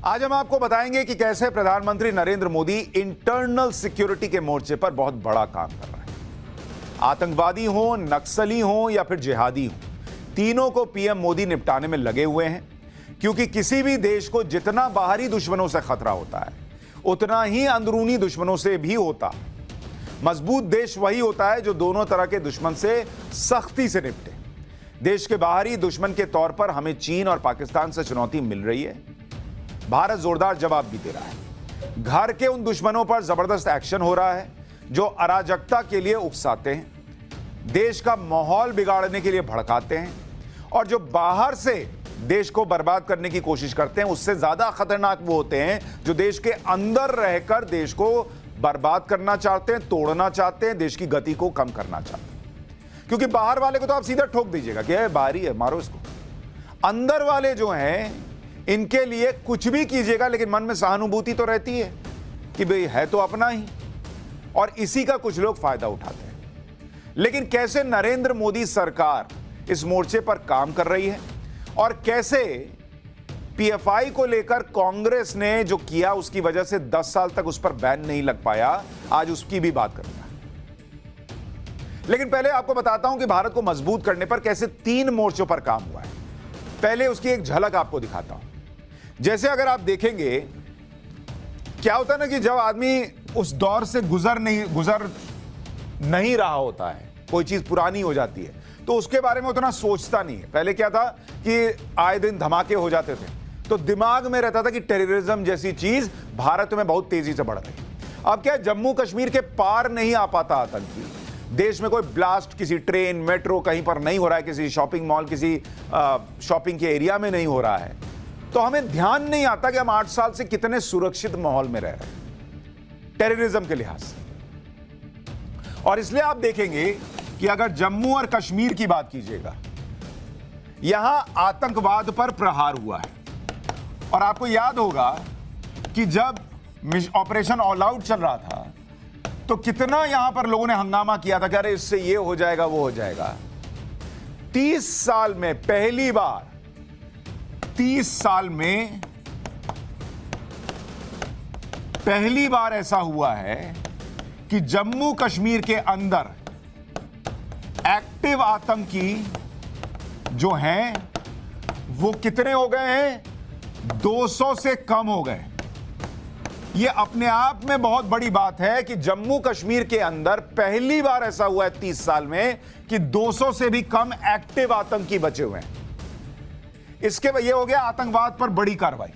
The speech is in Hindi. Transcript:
आज हम आपको बताएंगे कि कैसे प्रधानमंत्री नरेंद्र मोदी इंटरनल सिक्योरिटी के मोर्चे पर बहुत बड़ा काम कर रहे हैं। आतंकवादी हो, नक्सली हो या फिर जिहादी हो, तीनों को पीएम मोदी निपटाने में लगे हुए हैं। क्योंकि किसी भी देश को जितना बाहरी दुश्मनों से खतरा होता है, उतना ही अंदरूनी दुश्मनों से भी होता। मजबूत देश वही होता है जो दोनों तरह के दुश्मन से सख्ती से निपटे। देश के बाहरी दुश्मन के तौर पर हमें चीन और पाकिस्तान से चुनौती मिल रही है। भारत जोरदार जवाब भी दे रहा है। घर के उन दुश्मनों पर जबरदस्त एक्शन हो रहा है जो अराजकता के लिए उकसाते हैं, देश का माहौल बिगाड़ने के लिए भड़काते हैं, और जो बाहर से देश को बर्बाद करने की कोशिश करते हैं, उससे ज्यादा खतरनाक वो होते हैं जो देश के अंदर रहकर देश को बर्बाद करना चाहते हैं, तोड़ना चाहते हैं, देश की गति को कम करना चाहते हैं। क्योंकि बाहर वाले को तो आप सीधा ठोक दीजिएगा कि बाहरी है, मारो इसको। अंदर वाले जो हैं, इनके लिए कुछ भी कीजिएगा, लेकिन मन में सहानुभूति तो रहती है कि भाई है तो अपना ही, और इसी का कुछ लोग फायदा उठाते हैं। लेकिन कैसे नरेंद्र मोदी सरकार इस मोर्चे पर काम कर रही है और कैसे पीएफआई को लेकर कांग्रेस ने जो किया उसकी वजह से 10 साल तक उस पर बैन नहीं लग पाया, आज उसकी भी बात करूंगा। लेकिन पहले आपको बताता हूं कि भारत को मजबूत करने पर कैसे 3 मोर्चों पर काम हुआ है। पहले उसकी एक झलक आपको दिखाता हूं। जैसे अगर आप देखेंगे, क्या होता है ना कि जब आदमी उस दौर से गुजर नहीं रहा होता है, कोई चीज पुरानी हो जाती है, तो उसके बारे में उतना सोचता नहीं है। पहले क्या था कि आए दिन धमाके हो जाते थे, तो दिमाग में रहता था कि टेररिज्म जैसी चीज भारत में बहुत तेजी से बढ़ रही है। अब क्या है, जम्मू कश्मीर के पार नहीं आ पाता आतंकी, देश में कोई ब्लास्ट किसी ट्रेन मेट्रो कहीं पर नहीं हो रहा है, किसी शॉपिंग मॉल किसी शॉपिंग के एरिया में नहीं हो रहा है, तो हमें ध्यान नहीं आता कि हम 8 साल से कितने सुरक्षित माहौल में रह रहे हैं टेररिज्म के लिहाज से। और इसलिए आप देखेंगे कि अगर जम्मू और कश्मीर की बात कीजिएगा, यहां आतंकवाद पर प्रहार हुआ है। और आपको याद होगा कि जब ऑपरेशन ऑल आउट चल रहा था, तो कितना यहां पर लोगों ने हंगामा किया था कि अरे इससे ये हो जाएगा वो हो जाएगा। 30 साल में पहली बार, 30 साल में पहली बार ऐसा हुआ है कि जम्मू कश्मीर के अंदर एक्टिव आतंकी जो हैं वो कितने हो गए हैं? 200 से कम हो गए। यह अपने आप में बहुत बड़ी बात है कि जम्मू कश्मीर के अंदर पहली बार ऐसा हुआ है 30 साल में कि 200 से भी कम एक्टिव आतंकी बचे हुए हैं। इसके ये हो गया आतंकवाद पर बड़ी कार्रवाई।